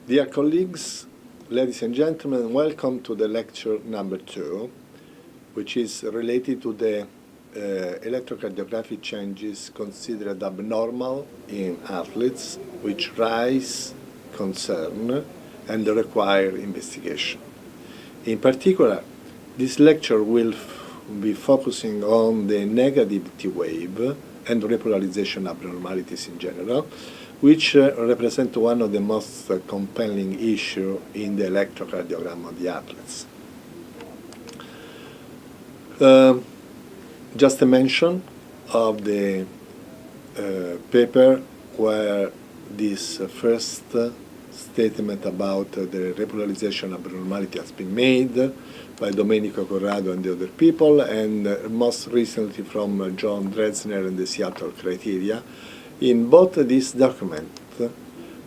Dear colleagues, ladies and gentlemen, welcome to the lecture number 2, which is related to the electrocardiographic changes considered abnormal in athletes, which raise concern and require investigation. In particular, this lecture will be focusing on the negative T wave and repolarization abnormalities in general, which represent one of the most compelling issues in the electrocardiogram of the athletes. Just a mention of the paper where this first statement about the repolarization abnormality has been made by Domenico Corrado and the other people, and most recently from John Dresner and the Seattle criteria. In both these documents,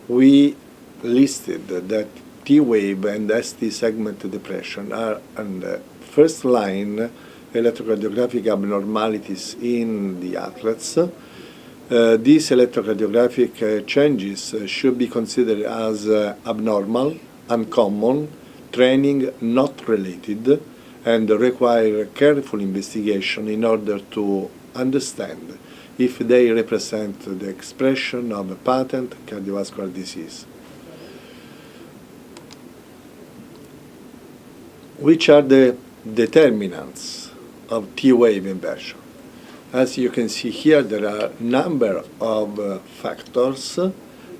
we listed that T-wave and ST segment depression are on the first line electrocardiographic abnormalities in the athletes. These electrocardiographic changes should be considered as abnormal, uncommon, training not related, and require careful investigation in order to understand if they represent the expression of a patent cardiovascular disease. Which are the determinants of T-wave inversion? As you can see here, there are a number of factors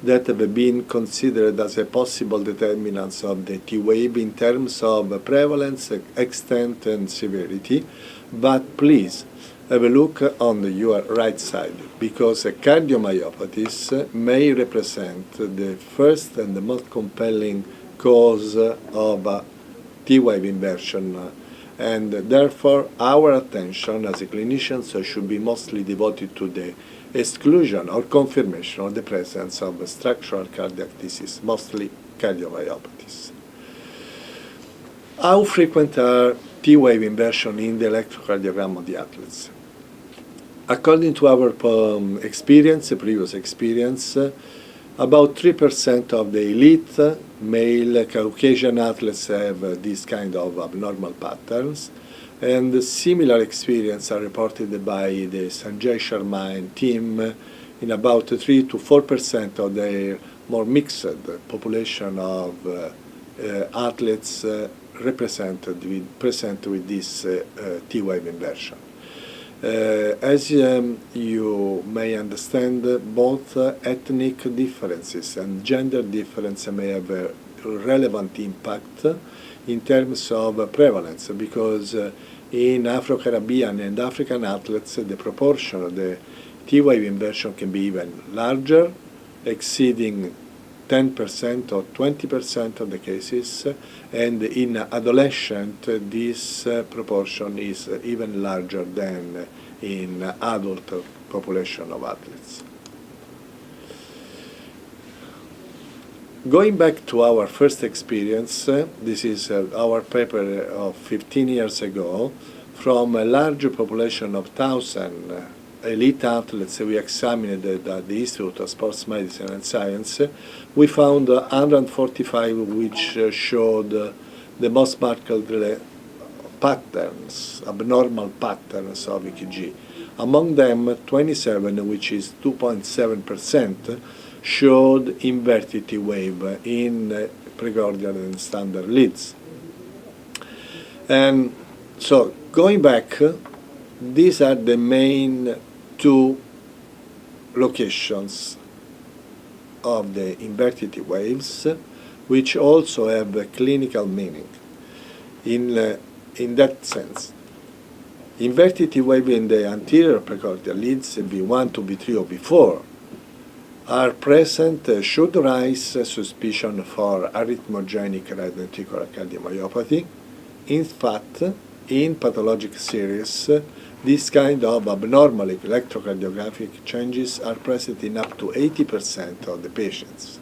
that have been considered as a possible determinants of the T-wave in terms of prevalence, extent, and severity. But please have a look on your right side, because cardiomyopathies may represent the first and the most compelling cause of T-wave inversion, and therefore our attention as clinicians should be mostly devoted to the exclusion or confirmation of the presence of structural cardiac disease, mostly cardiomyopathies. How frequent are T-wave inversion in the electrocardiogram of the athletes? According to our previous experience, about 3% of the elite male Caucasian athletes have this kind of abnormal patterns, and similar experience are reported by the Sanjay Sharma and team in about 3 to 4% of their more mixed population of athletes present with this T-wave inversion. As you may understand, both ethnic differences and gender difference may have a relevant impact in terms of prevalence, because in Afro-Caribbean and African athletes, the proportion of the T-wave inversion can be even larger, exceeding 10% or 20% of the cases, and in adolescent this proportion is even larger than in adult population of athletes. Going back to our first experience, this is our paper of 15 years ago. From a large population of 1,000 elite athletes we examined at the Institute of Sports Medicine and Science, we found 145 which showed the most marked patterns, abnormal patterns of ECG. Among them, 27, which is 2.7%, showed inverted T wave in precordial and standard leads. And so, going back, these are the main two locations of the inverted T waves, which also have a clinical meaning. In that sense, inverted T wave in the anterior precordial leads, V1 to V3 or V4, are present should raise suspicion for arrhythmogenic right ventricular cardiomyopathy. In fact, in pathologic series, this kind of abnormal electrocardiographic changes are present in up to 80% of the patients,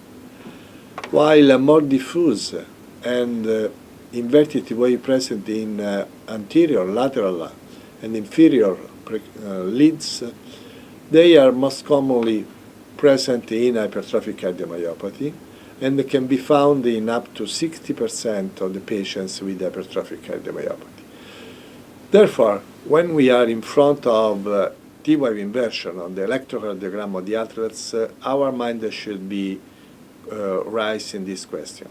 while more diffuse and inverted T wave present in anterior, lateral, and inferior leads, they are most commonly present in hypertrophic cardiomyopathy, and can be found in up to 60% of the patients with hypertrophic cardiomyopathy. Therefore, when we are in front of T-wave inversion on the electrocardiogram of the athletes, our mind should be raising this question.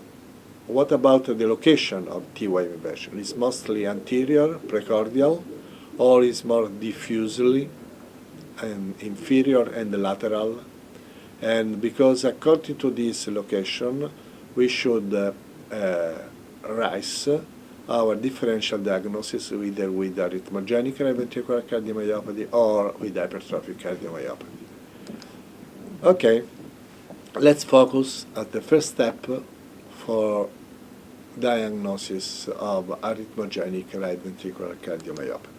What about the location of T-wave inversion? Is mostly anterior, precordial, or is more diffusely and inferior and lateral? And because according to this location, we should raise our differential diagnosis either with arrhythmogenic right ventricular cardiomyopathy or with hypertrophic cardiomyopathy. Okay, let's focus at the first step for diagnosis of arrhythmogenic right ventricular cardiomyopathy.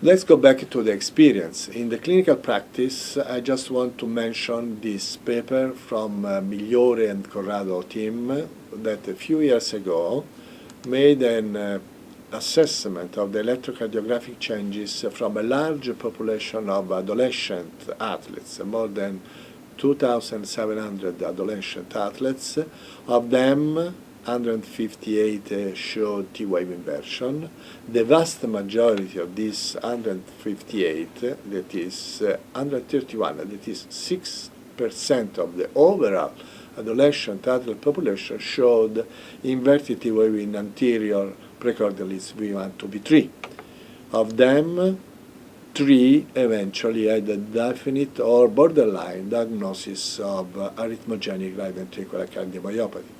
Let's go back to the experience. In the clinical practice, I just want to mention this paper from Migliore and Corrado team that a few years ago made an assessment of the electrocardiographic changes from a large population of adolescent athletes, more than 2,700 adolescent athletes. Of them, 158 showed T-wave inversion. The vast majority of these 158, that is 131, that is 6% of the overall adolescent athlete population, showed inverted T-wave in anterior precordialis V1 to V3. Of them, 3 eventually had a definite or borderline diagnosis of arrhythmogenic right ventricular cardiomyopathy,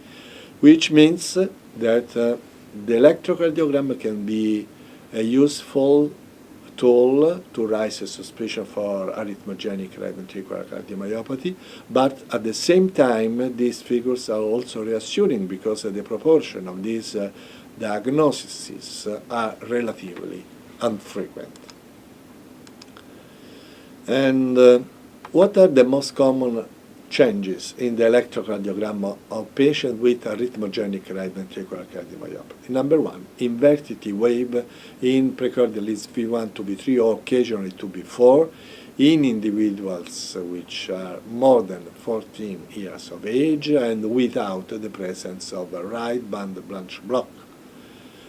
which means that the electrocardiogram can be a useful tool to raise a suspicion for arrhythmogenic right ventricular cardiomyopathy, but at the same time these figures are also reassuring because the proportion of these diagnoses are relatively infrequent. And what are the most common changes in the electrocardiogram of patients with arrhythmogenic right ventricular cardiomyopathy? Number 1, inverted T wave in precordialis V1 to V3 or occasionally to V4 in individuals which are more than 14 years of age and without the presence of a right bundle branch block.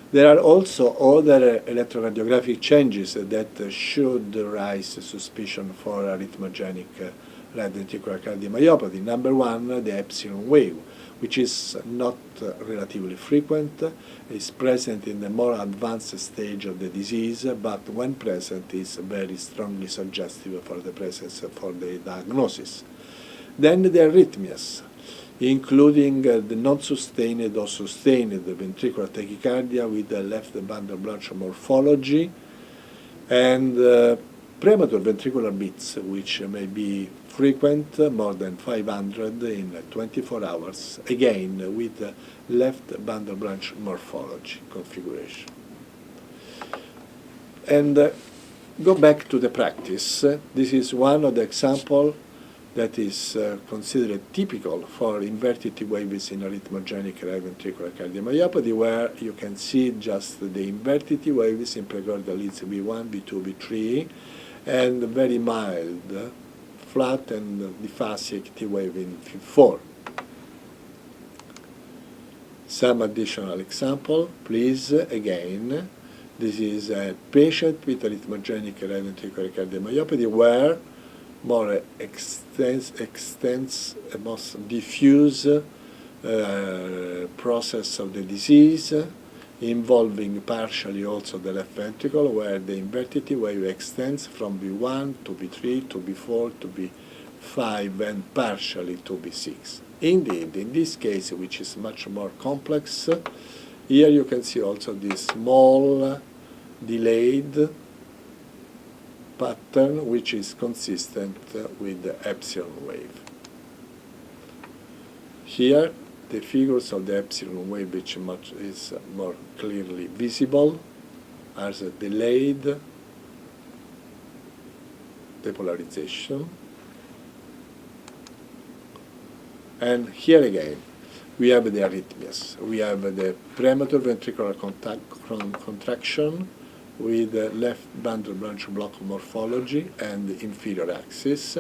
There are also other electrocardiographic changes that should raise suspicion for arrhythmogenic right ventricular cardiomyopathy. Number 1, the epsilon wave, which is not relatively frequent, is present in the more advanced stage of the disease, but when present is very strongly suggestive for the presence for the diagnosis. Then the arrhythmias, including the non-sustained or sustained ventricular tachycardia with the left bundle branch morphology, and premature ventricular beats, which may be frequent, more than 500 in 24 hours, again with left bundle branch morphology configuration. And go back to the practice. This is one of the examples that is considered typical for inverted T waves in arrhythmogenic right ventricular cardiomyopathy, where you can see just the inverted T waves in precordialis V1, V2, V3, and very mild, flat and diphasic T wave in V4. Some additional example, please, again. This is a patient with arrhythmogenic right ventricular cardiomyopathy where more extensive, most diffuse process of the disease, involving partially also the left ventricle, where the inverted T wave extends from V1 to V3 to V4 to V5 and partially to V6. Indeed, in this case, which is much more complex, here you can see also this small delayed pattern which is consistent with the epsilon wave. Here the figures of the epsilon wave, which is more clearly visible as a delayed depolarization. And here again we have the arrhythmias. We have the premature ventricular contraction with the left bundle branch block morphology and the inferior axis,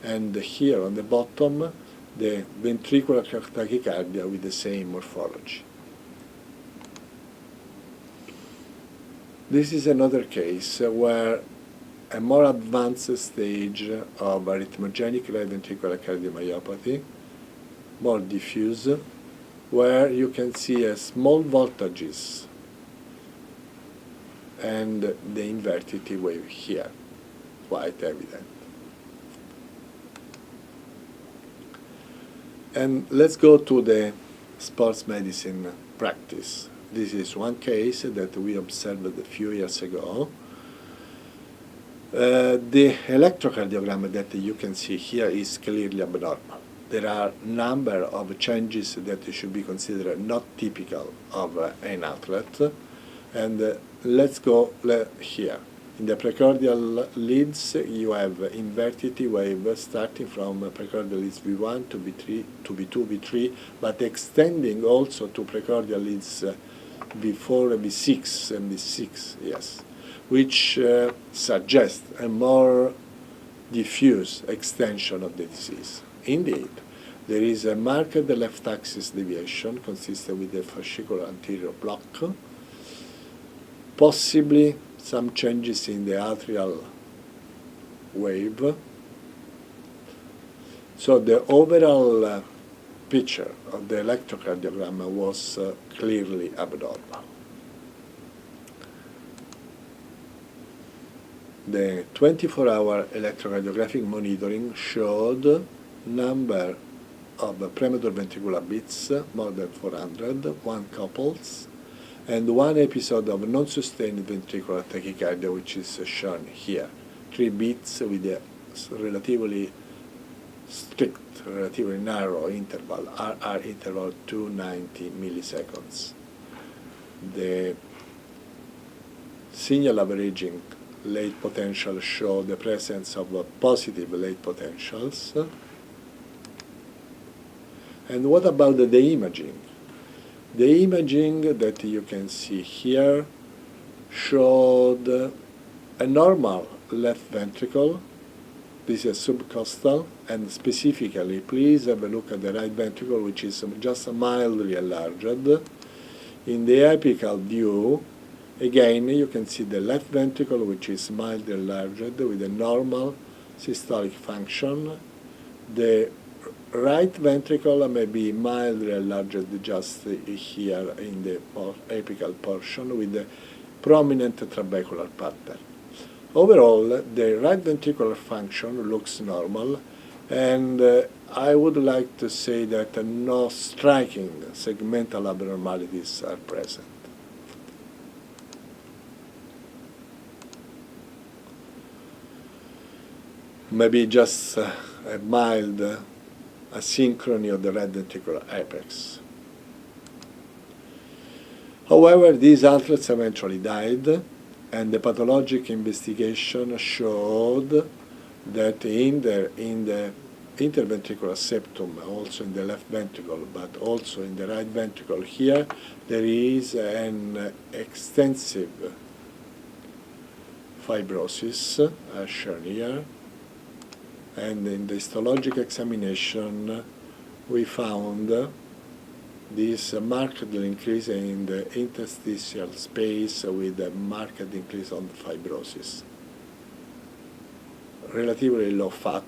and here on the bottom the ventricular tachycardia with the same morphology. This is another case where a more advanced stage of arrhythmogenic right ventricular cardiomyopathy, more diffuse, where you can see a small voltages and the inverted T wave here, quite evident. And let's go to the sports medicine practice. This is one case that we observed a few years ago. The electrocardiogram that you can see here is clearly abnormal. There are a number of changes that should be considered not typical of an athlete. And let's go here. In the precordial leads, you have inverted T wave starting from precordial leads V1 to V3 to V2, V3, but extending also to precordial leads V4, V6, and V6, yes, which suggests a more diffuse extension of the disease. Indeed, there is a marked left axis deviation consistent with the fascicular anterior block, possibly some changes in the atrial wave. So the overall picture of the electrocardiogram was clearly abnormal. The 24-hour electrocardiographic monitoring showed number of premature ventricular beats, more than 400, one couples, and one episode of non-sustained ventricular tachycardia, which is shown here. 3 beats with a relatively strict, relatively narrow interval, RR interval 290 milliseconds. The signal averaging late potential show the presence of positive late potentials. And what about the imaging? The imaging that you can see here showed a normal left ventricle. This is subcostal, and specifically, please have a look at the right ventricle, which is just mildly enlarged. In the apical view, again, you can see the left ventricle, which is mildly enlarged with a normal systolic function. The right ventricle may be mildly enlarged just here in the apical portion with a prominent trabecular pattern. Overall, the right ventricular function looks normal, and I would like to say that no striking segmental abnormalities are present. Maybe just a mild asynchrony of the right ventricular apex. However, these athletes eventually died, and the pathologic investigation showed that in the interventricular septum, also in the left ventricle, but also in the right ventricle here, there is an extensive fibrosis, as shown here. And in the histologic examination, we found this marked increase in the interstitial space with a marked increase on fibrosis. Relatively low fat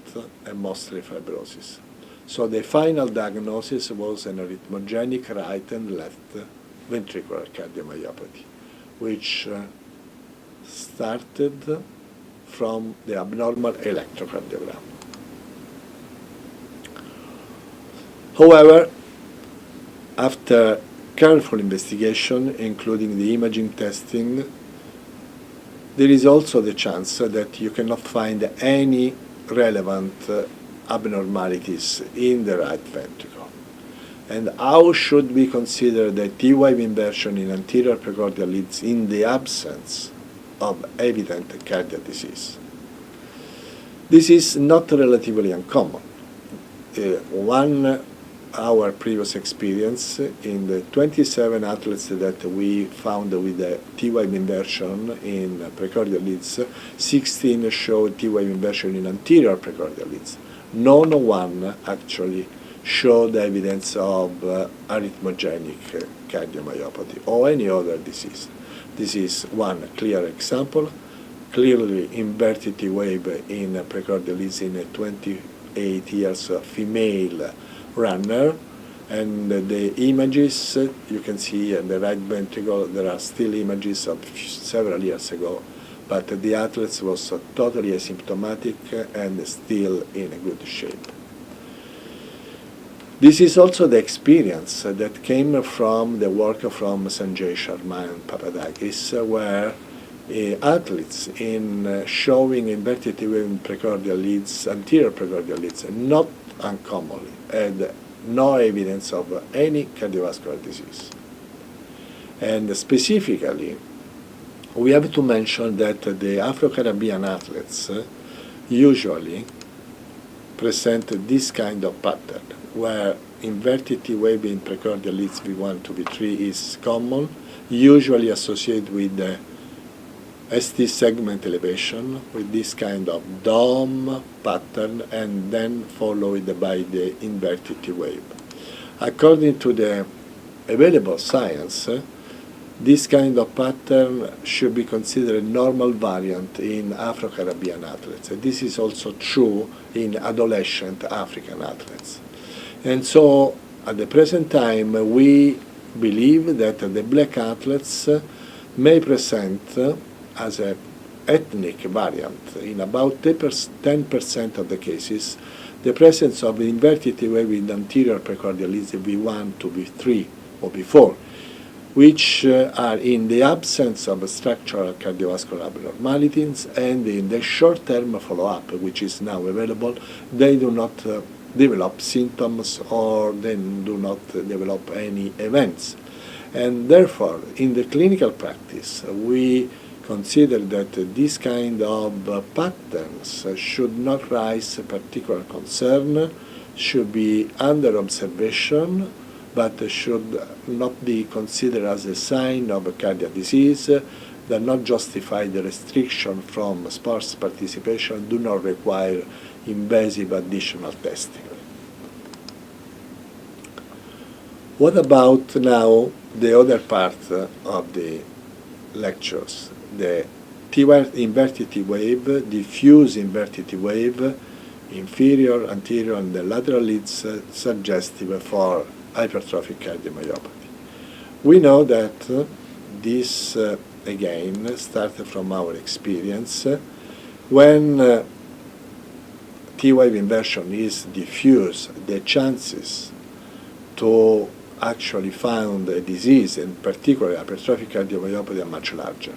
and mostly fibrosis. So the final diagnosis was an arrhythmogenic right and left ventricular cardiomyopathy, which started from the abnormal electrocardiogram. However, after careful investigation, including the imaging testing, there is also the chance that you cannot find any relevant abnormalities in the right ventricle. And how should we consider the T-wave inversion in anterior precordial leads in the absence of evident cardiac disease? This is not relatively uncommon. Our previous experience in the 27 athletes that we found with the T-wave inversion in precordial leads, 16 showed T-wave inversion in anterior precordial leads. No one actually showed evidence of arrhythmogenic cardiomyopathy or any other disease. This is one clear example. Clearly inverted T wave in precordial leads in a 28 years female runner. And the images, you can see in the right ventricle, there are still images of several years ago, but the athlete was totally asymptomatic and still in a good shape. This is also the experience that came from the work from Sanjay Sharma and Papadakis, where athletes in showing inverted T wave in precordial leads, anterior precordial leads, not uncommonly, had no evidence of any cardiovascular disease. And specifically, we have to mention that the Afro-Caribbean athletes usually present this kind of pattern, where inverted T wave in precordial leads V1 to V3 is common, usually associated with the ST segment elevation with this kind of dome pattern and then followed by the inverted T wave. According to the available science, this kind of pattern should be considered a normal variant in Afro-Caribbean athletes. This is also true in adolescent African athletes. And so at the present time, we believe that the black athletes may present as an ethnic variant in about 10% of the cases the presence of inverted T wave in anterior precordial leads V1 to V3 or V4, which are in the absence of structural cardiovascular abnormalities, and in the short-term follow-up, which is now available, they do not develop symptoms or they do not develop any events. And therefore, in the clinical practice, we consider that this kind of patterns should not raise particular concern, should be under observation, but should not be considered as a sign of a cardiac disease, that not justify the restriction from sports participation, do not require invasive additional testing. What about now the other part of the lectures? The inverted T wave, diffuse inverted T wave, inferior, anterior, and the lateral leads suggestive for hypertrophic cardiomyopathy. We know that this, again, started from our experience. When T wave inversion is diffuse, the chances to actually find a disease, in particular hypertrophic cardiomyopathy, are much larger.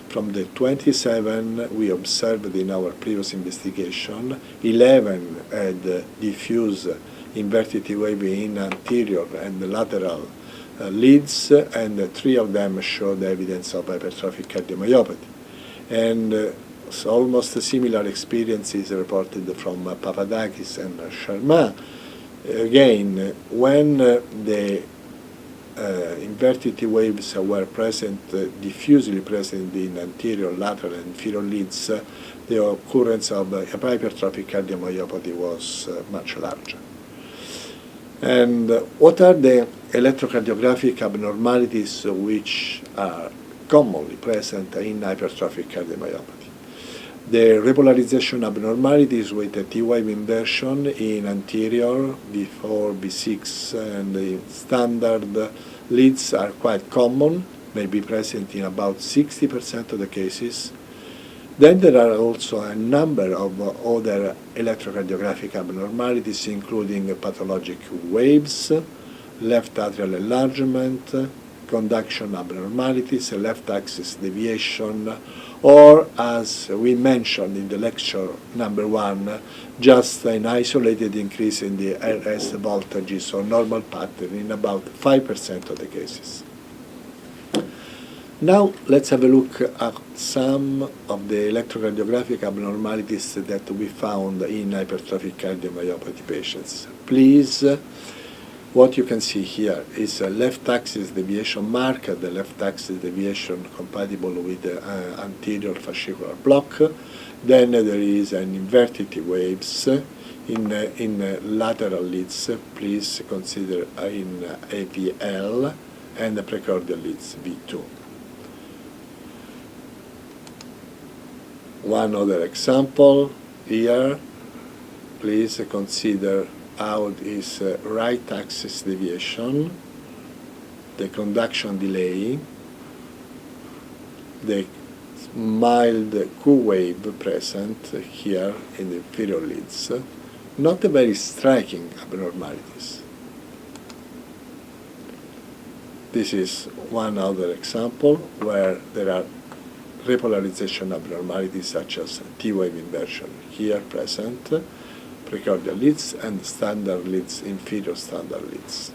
From the 27 we observed in our previous investigation, 11 had diffuse inverted T wave in anterior and lateral leads, and 3 of them showed evidence of hypertrophic cardiomyopathy. And so almost a similar experience is reported from Papadakis and Sharma. Again, when the inverted T waves were present, diffusely present in anterior, lateral, and inferior leads, the occurrence of hypertrophic cardiomyopathy was much larger. And what are the electrocardiographic abnormalities which are commonly present in hypertrophic cardiomyopathy? The repolarization abnormalities with a T wave inversion in anterior, V4, V6, and the standard leads are quite common, may be present in about 60% of the cases. Then there are also a number of other electrocardiographic abnormalities, including pathologic waves, left atrial enlargement, conduction abnormalities, left axis deviation, or, as we mentioned in the lecture number 1, just an isolated increase in the RS voltages or normal pattern in about 5% of the cases. Now let's have a look at some of the electrocardiographic abnormalities that we found in hypertrophic cardiomyopathy patients. Please, what you can see here is a left axis deviation mark, the left axis deviation compatible with the anterior fascicular block. Then there is an inverted T waves In lateral leads, please consider in AVL, and the precordial leads V2. One other example here, please consider how is right axis deviation, the conduction delay, the mild Q wave present here in the inferior leads, not very striking abnormalities. This is one other example where there are repolarization abnormalities such as T-wave inversion here present, precordial leads and standard leads, inferior standard leads.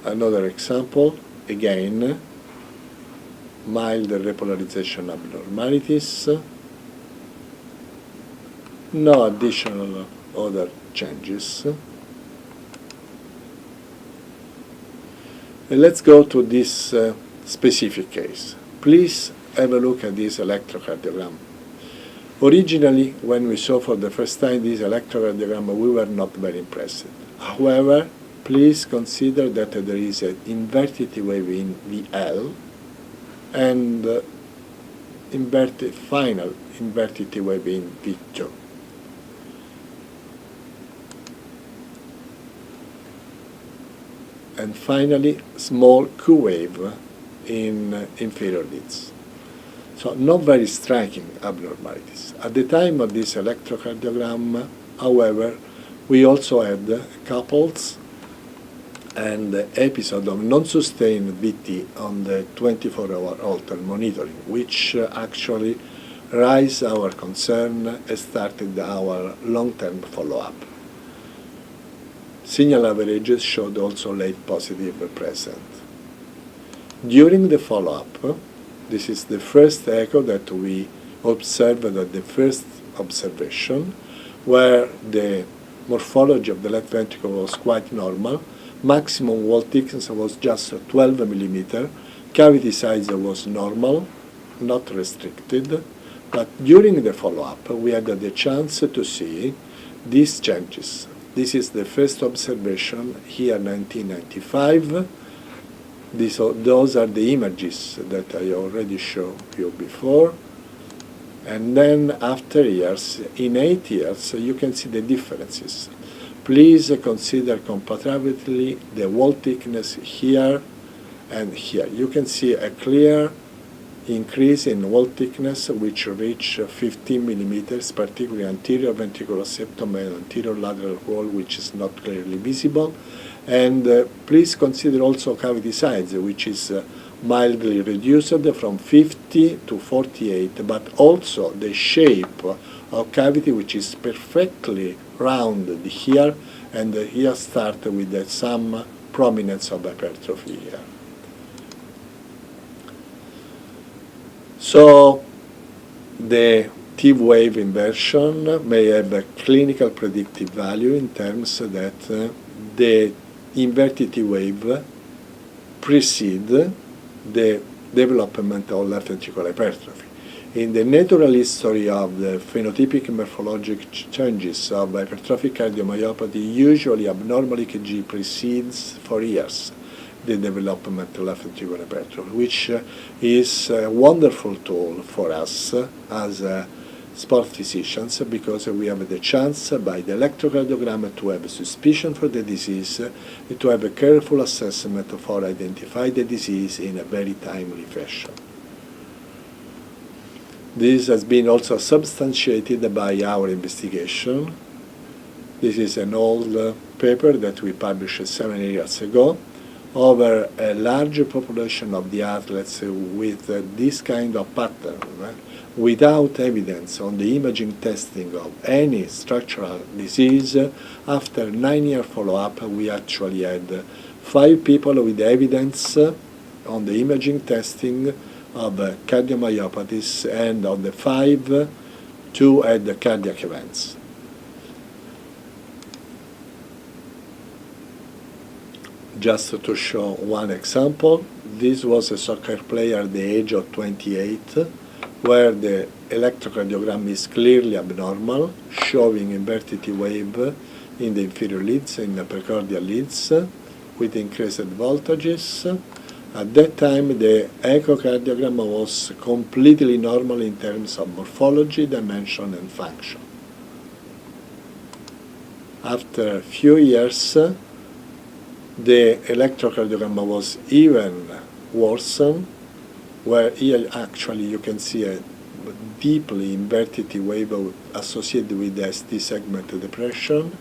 Another example, again, mild repolarization abnormalities, no additional other changes. And let's go to this specific case. Please have a look at this electrocardiogram. Originally, when we saw for the first time this electrocardiogram, we were not very impressed. However, please consider that there is an inverted T wave in VL and final inverted T wave in V2. And finally, small Q wave in inferior leads. So not very striking abnormalities. At the time of this electrocardiogram, however, we also had couples and episode of non-sustained VT on the 24-hour Holter monitoring, which actually raised our concern and started our long-term follow-up. Signal averages showed also late positive present. During the follow-up, this is the first echo that we observed at the first observation, where the morphology of the left ventricle was quite normal. Maximum wall thickness was just 12 millimeter. Cavity size was normal, not restricted. But during the follow-up, we had the chance to see these changes. This is the first observation here, 1995. Those are the images that I already showed you before. And then after years, in 8 years, you can see the differences. Please consider comparatively the wall thickness here and here. You can see a clear increase in wall thickness which reach 15 millimeters, particularly anterior ventricular septum and anterior lateral wall, which is not clearly visible. And please consider also cavity size, which is mildly reduced from 50 to 48, but also the shape of cavity, which is perfectly rounded here, and here start with some prominence of hypertrophy here. So the T-wave inversion may have a clinical predictive value in terms that the inverted T-wave precede the development of left ventricular hypertrophy. In the natural history of the phenotypic morphologic changes of hypertrophic cardiomyopathy, usually abnormal ECG precedes for years the development of left ventricular hypertrophy, which is a wonderful tool for us as sport physicians, because we have the chance by the electrocardiogram to have a suspicion for the disease, to have a careful assessment for identify the disease in a very timely fashion. This has been also substantiated by our investigation. This is an old paper that we published 7 years ago over a large population of the athletes with this kind of pattern, without evidence on the imaging testing of any structural disease. After 9-year follow-up, we actually had 5 people with evidence on the imaging testing of cardiomyopathies, and of the 5, 2 had cardiac events. Just to show one example, this was a soccer player at the age of 28, where the electrocardiogram is clearly abnormal, showing inverted T wave in the inferior leads, in the precordial leads, with increased voltages. At that time, the echocardiogram was completely normal in terms of morphology, dimension, and function. After a few years, the electrocardiogram was even worsened, where here actually you can see a deeply inverted T wave associated with the ST segment depression,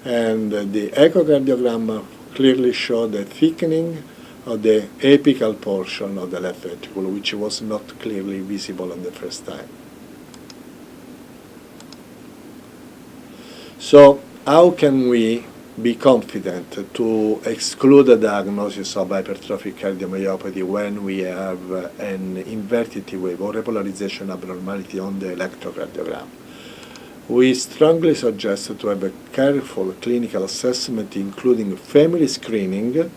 and the echocardiogram clearly showed a thickening of the apical portion of the left ventricle, which was not clearly visible on the first time. So how can we be confident to exclude the diagnosis of hypertrophic cardiomyopathy when we have an inverted T wave or repolarization abnormality on the electrocardiogram? We strongly suggest to have a careful clinical assessment, including family screening,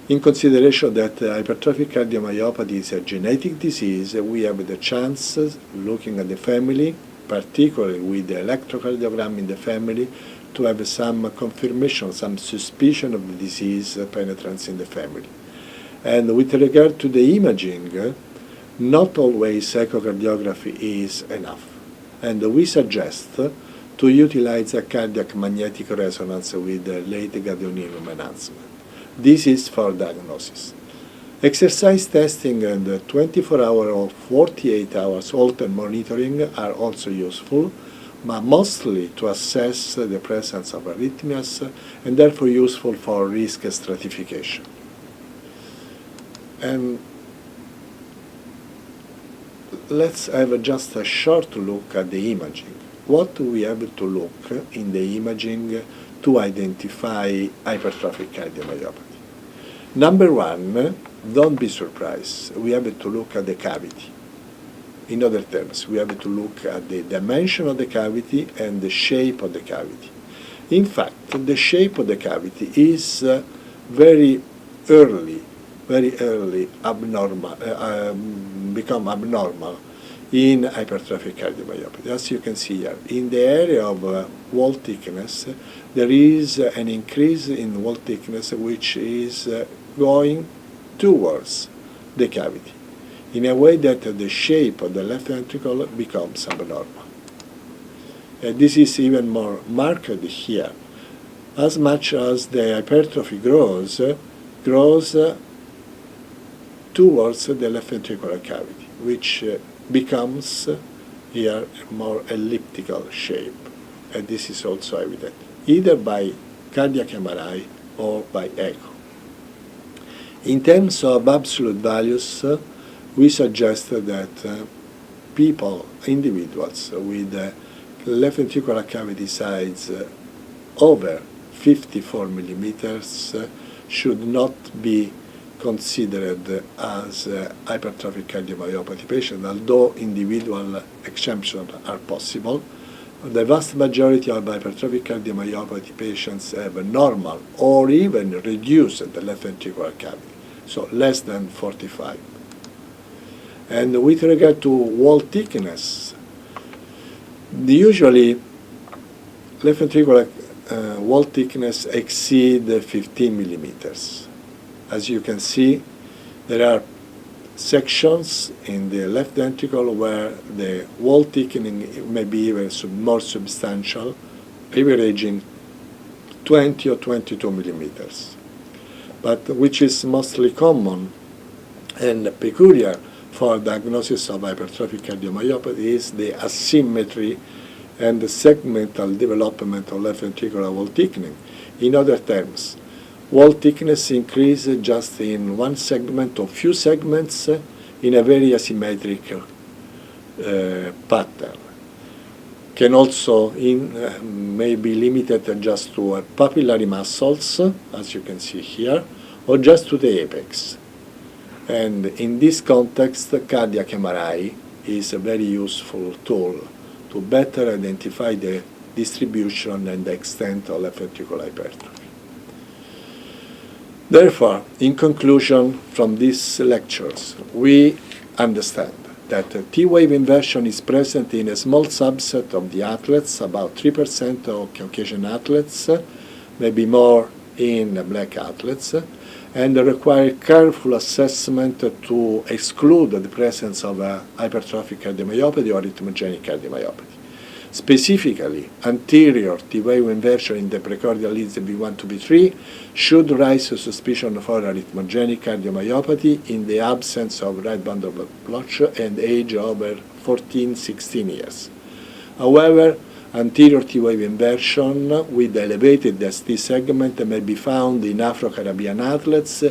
in consideration that hypertrophic cardiomyopathy is a genetic disease. We have the chances, looking at the family, particularly with the electrocardiogram in the family, to have some confirmation, some suspicion of the disease penetrance in the family. And with regard to the imaging, not always echocardiography is enough. And we suggest to utilize a cardiac magnetic resonance with late gadolinium enhancement. This is for diagnosis. Exercise testing and 24-hour or 48 hours Holter monitoring are also useful, but mostly to assess the presence of arrhythmias and therefore useful for risk stratification. And let's have just a short look at the imaging. What do we have to look in the imaging to identify hypertrophic cardiomyopathy? Number one, don't be surprised. We have to look at the cavity. In other terms, we have to look at the dimension of the cavity and the shape of the cavity. In fact, the shape of the cavity is very early become abnormal in hypertrophic cardiomyopathy. As you can see here, in the area of wall thickness, there is an increase in wall thickness which is going towards the cavity, in a way that the shape of the left ventricle becomes abnormal. This is even more marked here. As much as the hypertrophy grows towards the left ventricular cavity, which becomes here a more elliptical shape. And this is also evident, either by cardiac MRI or by echo. In terms of absolute values, we suggest that individuals with left ventricular cavity size over 54 millimeters should not be considered as hypertrophic cardiomyopathy patient, although individual exemptions are possible. The vast majority of hypertrophic cardiomyopathy patients have a normal or even reduced left ventricular cavity, so less than 45. And with regard to wall thickness, usually left ventricular wall thickness exceed 15 millimeters. As you can see, there are sections in the left ventricle where the wall thickening may be even more substantial, averaging 20 or 22 millimeters. But which is mostly common and peculiar for diagnosis of hypertrophic cardiomyopathy is the asymmetry and the segmental development of left ventricular wall thickening. In other terms, wall thickness increases just in one segment or few segments in a very asymmetric pattern. Can also may be limited just to papillary muscles, as you can see here, or just to the apex. And in this context, cardiac MRI is a very useful tool to better identify the distribution and the extent of left ventricular hypertrophy. Therefore, in conclusion from these lectures, we understand that T-wave inversion is present in a small subset of the athletes, about 3% of Caucasian athletes, maybe more in black athletes, and require careful assessment to exclude the presence of hypertrophic cardiomyopathy or arrhythmogenic cardiomyopathy. Specifically, anterior T-wave inversion in the precordial leads V1 to V3 should raise a suspicion for arrhythmogenic cardiomyopathy in the absence of right bundle blotch and age over 14-16 years. However, anterior T-wave inversion with elevated ST segment may be found in Afro-Caribbean athletes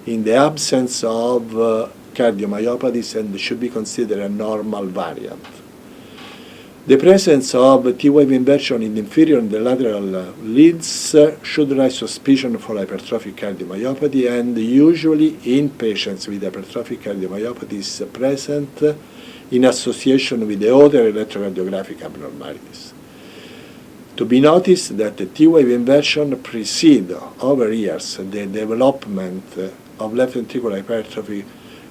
in the absence of cardiomyopathies and should be considered a normal variant. The presence of T-wave inversion in inferior and the lateral leads should raise suspicion for hypertrophic cardiomyopathy, and usually in patients with hypertrophic cardiomyopathy is present in association with the other electrocardiographic abnormalities. To be noticed that the T-wave inversion precedes over years the development of left ventricular hypertrophy,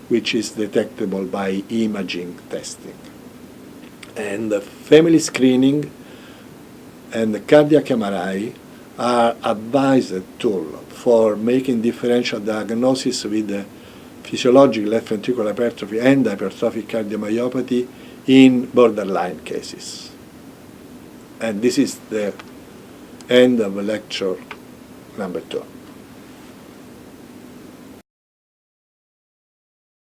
which is detectable by imaging testing. And family screening and cardiac MRI are advised tool for making differential diagnosis with physiologic left ventricular hypertrophy and hypertrophic cardiomyopathy in borderline cases. And this is the end of lecture number 2.